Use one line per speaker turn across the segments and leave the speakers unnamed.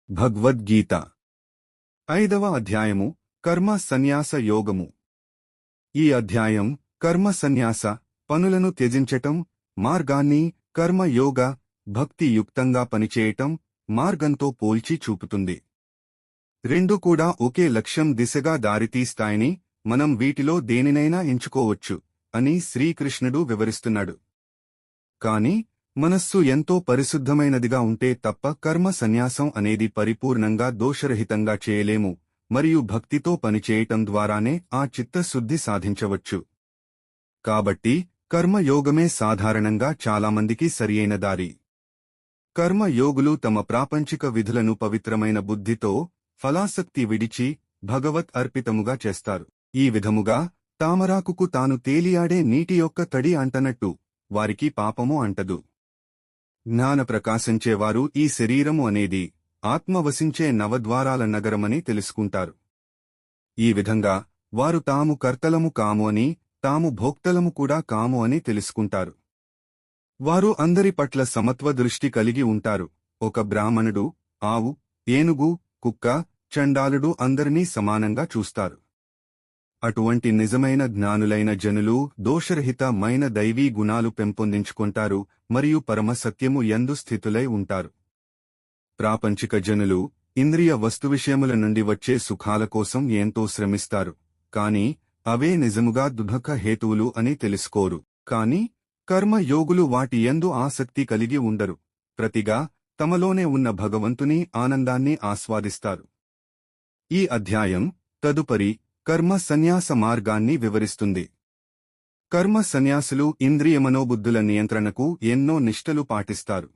భగవద్గీత 5వ అధ్యాయము కర్మ సన్యాస యోగము. ఈ అధ్యాయం కర్మ సన్యాస పనులను త్యజించటం మార్గాన్ని, కర్మ యోగ భక్తి యుక్తంగా పనిచేయటం మార్గంతో పోల్చి చూపుతుంది. రెండు కూడా ఒకే లక్ష్యం దిశగా దారితీస్తాయని, మనం వీటిలో దేనినైనా ఎంచుకోవచ్చు అని శ్రీకృష్ణుడు వివరిస్తున్నాడు. కాని మనస్సు ఎంతో పరిశుద్ధమైనదిగా ఉంటే తప్ప కర్మ సన్యాసం అనేది పరిపూర్ణంగా దోషరహితంగా చేయలేము, మరియు భక్తితో పనిచేయటం ద్వారానే ఆ చిత్తశుద్ధి సాధించవచ్చు. కాబట్టి కర్మయోగమే సాధారణంగా చాలామందికి సరియైన దారి. కర్మయోగులు తమ ప్రాపంచిక విధులను పవిత్రమైన బుద్ధితో, ఫలాసక్తి విడిచి భగవత్ అర్పితముగా చేస్తారు. ఈ విధముగా తామరాకుకు తాను తేలియాడే నీటి యొక్క తడి అంటనట్టు వారికి పాపము అంటదు. జ్ఞాన ప్రకాశించేవారు ఈ శరీరము అనేది ఆత్మవసించే నవద్వారాల నగరమని తెలుసుకుంటారు. ఈ విధంగా వారు తాము కర్తలము కాము అని, తాము భోక్తలము కూడా కాము అని తెలుసుకుంటారు. వారు అందరి పట్ల సమత్వ దృష్టి కలిగి ఉంటారు. ఒక బ్రాహ్మణుడు, ఆవు, ఏనుగు, కుక్క, చండాలుడు అందరినీ సమానంగా చూస్తారు. అటువంటి నిజమైన జ్ఞానులైన జనులు దోషరహితమైన దైవీ గుణాలు పెంపొందించుకుంటారు మరియు పరమ సత్యము యందు స్థితులై ఉంటారు. ప్రాపంచిక జనులు ఇంద్రియ వస్తువిషయముల నుండి వచ్చే సుఖాల కోసం ఎంతో శ్రమిస్తారు, కాని అవే నిజముగా దుఃఖ హేతువులు అని తెలుసుకోరు. కాని కర్మయోగులు వాటి యందు ఆసక్తి కలిగి ఉండరు. ప్రతిగా తమలోనే ఉన్న భగవంతుని ఆనందాన్ని ఆస్వాదిస్తారు. ఈ అధ్యాయం తదుపరి కర్మ సన్యాస మార్గాన్ని వివరిస్తుంది. కర్మ సన్యాసులు ఇంద్రియ మనోబుద్ధుల నియంత్రణకు ఎన్నో నిష్టలు పాటిస్తారు.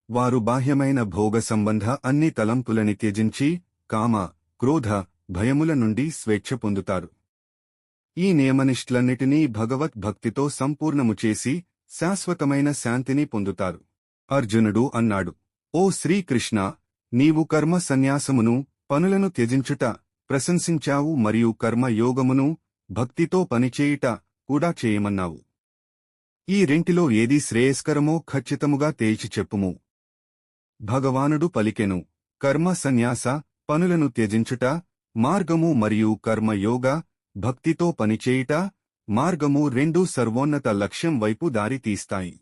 వారు బాహ్యమైన భోగ సంబంధ అన్ని తలంపులని త్యజించి కామ, క్రోధ, భయముల నుండి స్వేచ్ఛ పొందుతారు. ఈ నియమనిష్టలన్నిటినీ భగవత్ భక్తితో సంపూర్ణము చేసి శాశ్వతమైన శాంతిని పొందుతారు. అర్జునుడు అన్నాడు, ఓ శ్రీకృష్ణ, నీవు కర్మ సన్యాసమును, పనులను త్యజించుట ప్రశంసించావు మరియు కర్మయోగమును, భక్తితో పనిచేయుట కూడా చేయమన్నావు. ఈ రెంటిలో ఏది శ్రేయస్కరమో ఖచ్చితముగా తేల్చి చెప్పుము. భగవానుడు పలికెను, కర్మ సన్యాస పనులను త్యజించుట మార్గము మరియు కర్మయోగ భక్తితో పనిచేయుట మార్గము రెండూ సర్వోన్నత లక్ష్యం వైపు దారి తీస్తాయి.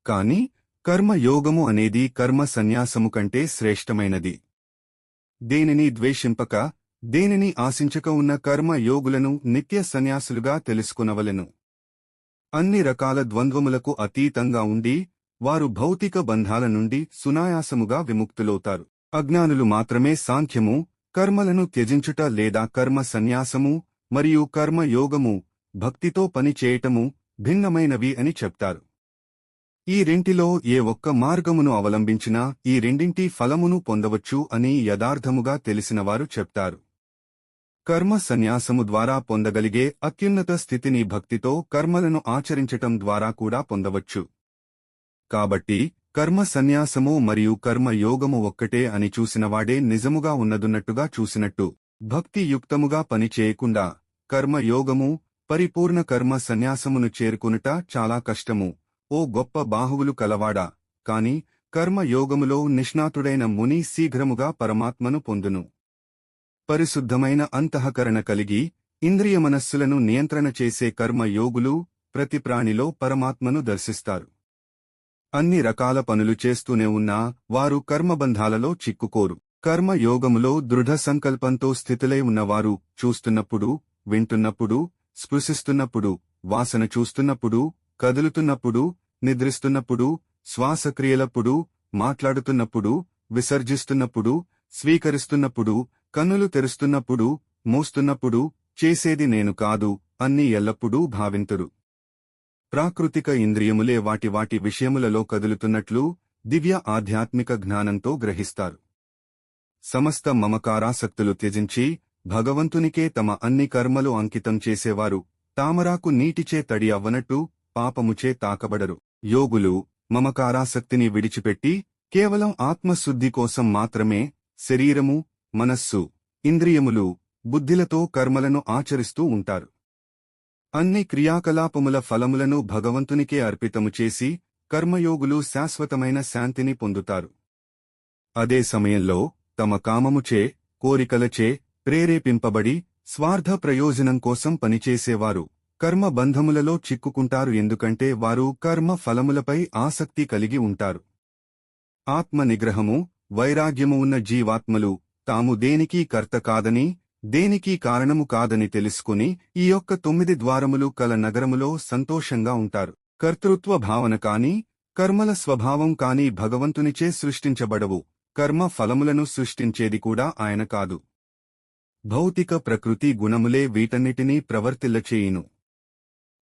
కాని కర్మయోగము అనేది కర్మ సన్యాసము కంటే శ్రేష్టమైనది. దేనిని ద్వేషింపక, దేనిని ఆశించక ఉన్న కర్మ యోగులను నిత్య సన్యాసులుగా తెలుసుకునవలెను. అన్ని రకాల ద్వంద్వములకు అతీతంగా ఉండి వారు భౌతిక బంధాల నుండి సునాయాసముగా విముక్తులవుతారు. అజ్ఞానులు మాత్రమే సాంఖ్యము, కర్మలను త్యజించుట లేదా కర్మ సన్యాసము మరియు కర్మయోగము భక్తితో పనిచేయటము భిన్నమైనవి అని చెప్తారు. ఈ రెంటిలో ఏ ఒక్క మార్గమును అవలంబించినా ఈ రెండింటి ఫలమును పొందవచ్చు అని యథార్థముగా తెలిసినవారు చెప్తారు. కర్మ సన్యాసము ద్వారా పొందగలిగే అత్యున్నత స్థితిని భక్తితో కర్మలను ఆచరించటం ద్వారా కూడా పొందవచ్చు. కాబట్టి కర్మ సన్యాసము మరియు కర్మ యోగము ఒక్కటే అని చూసినవాడే నిజముగా ఉన్నదున్నట్టుగా చూసినట్టు. భక్తి యుక్తముగా పనిచేయకుండా కర్మయోగము, పరిపూర్ణ కర్మ సన్యాసమును చేరుకునుట చాలా కష్టము. ఓ గొప్ప బాహువులు కలవాడా, కాని కర్మయోగములో నిష్ణాతుడైన ముని శీఘ్రముగా పరమాత్మను పొందును. పరిశుద్ధమైన అంతఃకరణ కలిగి ఇంద్రియ మనస్సులను నియంత్రణ చేసే కర్మయోగులు ప్రతి ప్రాణిలో పరమాత్మను దర్శిస్తారు. అన్ని రకాల పనులు చేస్తూనే ఉన్నా వారు కర్మబంధాలలో చిక్కుకోరు. కర్మయోగములో దృఢ సంకల్పంతో స్థితులై ఉన్నవారు చూస్తున్నప్పుడు, వింటున్నప్పుడు, స్పృశిస్తున్నప్పుడు, వాసన చూస్తున్నప్పుడు, కదులుతున్నప్పుడు, నిద్రిస్తున్నప్పుడు, శ్వాసక్రియలప్పుడు, మాట్లాడుతున్నప్పుడు, విసర్జిస్తున్నప్పుడు, స్వీకరిస్తున్నప్పుడు, కన్నులు తెరుస్తున్నప్పుడు, మూస్తున్నప్పుడు చేసేది నేను కాదు అన్ని ఎల్లప్పుడూ భావింతురు. ప్రాకృతిక ఇంద్రియములే వాటి వాటి విషయములలో కదులుతున్నట్లు దివ్య ఆధ్యాత్మిక జ్ఞానంతో గ్రహిస్తారు. సమస్త మమకారాసక్తులు త్యజించి భగవంతునికే తమ అన్ని కర్మలు అంకితం చేసేవారు తామరాకు నీటిచే తడి అవ్వనట్టు పాపముచే తాకబడరు. యోగులు మమకారాసక్తిని విడిచిపెట్టి కేవలం ఆత్మశుద్ధి కోసం మాత్రమే శరీరము, మనస్సు, ఇంద్రియములు, బుద్ధిలతో కర్మలను ఆచరిస్తూ ఉంటారు. అన్ని క్రియాకలాపముల ఫలములను భగవంతునికే అర్పితము చేసి కర్మయోగులు శాశ్వతమైన శాంతిని పొందుతారు. అదే సమయంలో తమ కామముచే కోరికలచే ప్రేరేపింపబడి స్వార్థ ప్రయోజనం కోసం పనిచేసేవారు కర్మ బంధములలో చిక్కుకుంటారు, ఎందుకంటే వారు కర్మ ఫలములపై ఆసక్తి కలిగి ఉంటారు. ఆత్మ నిగ్రహము వైరాగ్యము ఉన్న జీవాత్మలు తాము దేనికీ కర్త కాదని దేనికీ కారణము కాదని తెలుసుకుని ఈ యొక్క 9 ద్వారములు కల నగరములో సంతోషంగా ఉంటారు. కర్తృత్వ భావన కాని కర్మల స్వభావం కాని భగవంతునిచే సృష్టించబడవు. కర్మ ఫలములను సృష్టించేది కూడా ఆయన కాదు. భౌతిక ప్రకృతి గుణములే వీటన్నిటినీ ప్రవర్తిల్లచేయును.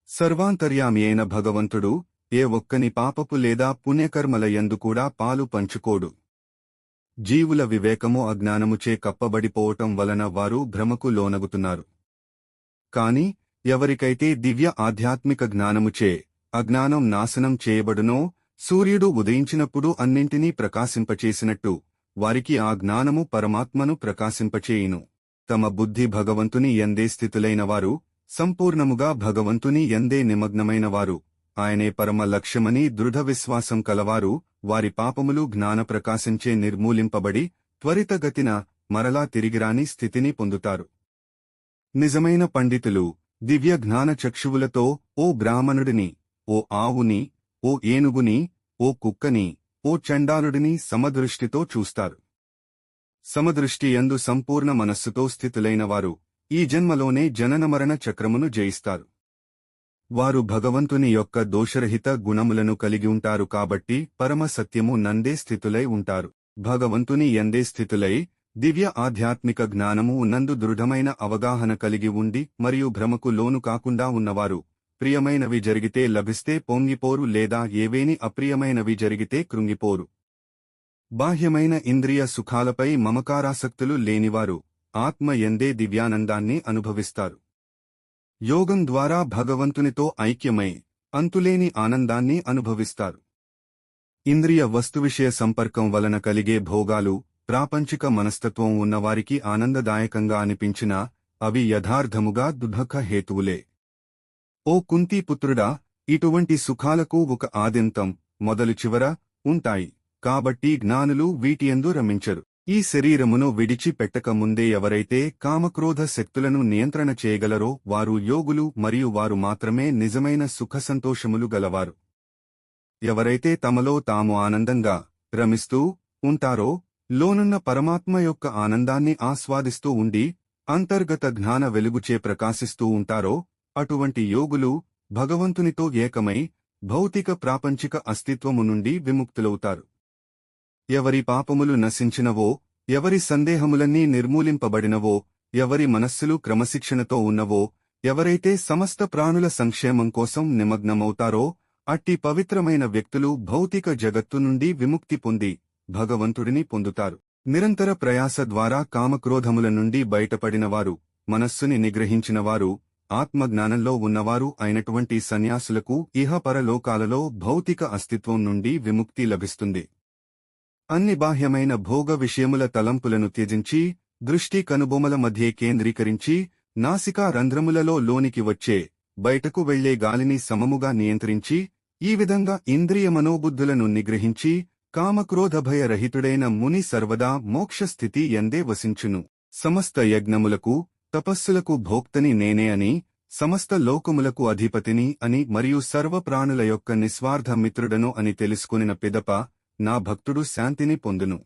సర్వాంతర్యామి అయిన భగవంతుడు ఏ ఒక్కని పాపపు లేదా పుణ్యకర్మల యందు కూడా పాలు పంచుకోడు. జీవుల వివేకము అజ్ఞానముచే కప్పబడిపోవటం వలన వారు భ్రమకు లోనగుతున్నారు. కాని ఎవరికైతే దివ్య ఆధ్యాత్మిక జ్ఞానముచే అజ్ఞానం నాశనం చేయబడునో, సూర్యుడు ఉదయించినప్పుడు అన్నింటినీ ప్రకాశింపచేసినట్టు వారికి ఆ జ్ఞానము పరమాత్మను ప్రకాశింపచేయును. తమ బుద్ధి భగవంతుని యందే స్థితులైనవారు, సంపూర్ణముగా భగవంతుని యందే నిమగ్నమైనవారు, ఆయనే పరమ లక్ష్యమని దృఢ విశ్వాసం కలవారు వారి పాపములు జ్ఞానప్రకాశంచే నిర్మూలింపబడి త్వరితగతిన మరలా తిరిగిరాని స్థితిని పొందుతారు. నిజమైన పండితులు దివ్య జ్ఞాన చక్షువులతో ఓ బ్రాహ్మణుడిని, ఓ ఆవుని, ఓ ఏనుగుని, ఓ కుక్కని, ఓ చండాలుడిని సమదృష్టితో చూస్తారు. సమదృష్టి యందు సంపూర్ణ మనస్సుతో స్థితులైనవారు ఈ జన్మలోనే జననమరణ చక్రమును జయిస్తారు. వారు భగవంతుని యొక్క దోషరహిత గుణములను కలిగి ఉంటారు కాబట్టి పరమ సత్యము నందే స్థితులై ఉంటారు. భగవంతుని యందే స్థితులై దివ్య ఆధ్యాత్మిక జ్ఞానము నందు దృఢమైన అవగాహన కలిగి ఉండి మరియు భ్రమకు లోను కాకుండా ఉన్నవారు ప్రియమైనవి జరిగితే లభిస్తే పొంగిపోరు లేదా ఏవేని అప్రియమైనవి జరిగితే కృంగిపోరు. బాహ్యమైన ఇంద్రియ సుఖాలపై మమకారాసక్తులు లేనివారు ఆత్మ యందే దివ్యానందాన్ని అనుభవిస్తారు. యోగం ద్వారా భగవంతునితో ఐక్యమై అంతులేని ఆనందాన్ని అనుభవిస్తారు. ఇంద్రియ వస్తువిషయ సంపర్కం వలన కలిగే భోగాలు ప్రాపంచిక మనస్తత్వం ఉన్నవారికి ఆనందదాయకంగా అనిపించినా అవి యథార్థముగా దుఃఖ హేతువులే. ఓ కుంతీపుత్రుడా, ఇటువంటి సుఖాలకు ఒక ఆద్యంతం మొదలు చివర ఉంటాయి, కాబట్టి జ్ఞానులు వీటియందు రమించరు. ఈ శరీరమును విడిచిపెట్టక ముందే ఎవరైతే కామక్రోధ శక్తులను నియంత్రణ చేయగలరో వారు యోగులు మరియు వారు మాత్రమే నిజమైన సుఖసంతోషములు గలవారు. ఎవరైతే తమలో తాము ఆనందంగా రమిస్తూ ఉంటారో, లోనున్న పరమాత్మ యొక్క ఆనందాన్ని ఆస్వాదిస్తూ ఉండి అంతర్గత జ్ఞాన వెలుగుచే ప్రకాశిస్తూ ఉంటారో అటువంటి యోగులు భగవంతునితో ఏకమై భౌతిక ప్రాపంచిక అస్తిత్వము నుండి విముక్తులవుతారు. ఎవరి పాపములు నశించినవో, ఎవరి సందేహములన్నీ నిర్మూలింపబడినవో, ఎవరి మనస్సులు క్రమశిక్షణతో ఉన్నవో, ఎవరైతే సమస్త ప్రాణుల సంక్షేమం కోసం నిమగ్నమవుతారో అట్టి పవిత్రమైన వ్యక్తులు భౌతిక జగత్తు నుండి విముక్తి పొంది భగవంతుడిని పొందుతారు. నిరంతర ప్రయాస ద్వారా కామక్రోధముల నుండి బయటపడినవారు, మనస్సుని నిగ్రహించినవారు, ఆత్మజ్ఞానంలో ఉన్నవారు అయినటువంటి సన్యాసులకు ఇహపరలోకాలలో భౌతిక అస్తిత్వం నుండి విముక్తి లభిస్తుంది. అన్ని బాహ్యమైన భోగ విషయముల తలంపులను త్యజించి దృష్టి కనుబొమల మధ్యే కేంద్రీకరించి నాసికా రంధ్రములలో లోనికి వచ్చే బయటకు వెళ్లే గాలిని సమముగా నియంత్రించి ఈ విధంగా ఇంద్రియ మనోబుద్ధులను నిగ్రహించి కామక్రోధభయరహితుడైన ముని సర్వదా మోక్షస్థితి యందే వసించును. సమస్త యజ్ఞములకు తపస్సులకు భోక్తని నేనే అని, సమస్త లోకములకు అధిపతిని అని మరియు సర్వప్రాణుల యొక్క నిస్వార్థ మిత్రుడను అని తెలుసుకునిన పిదప నా భక్తుడు శాంతిని పొందును.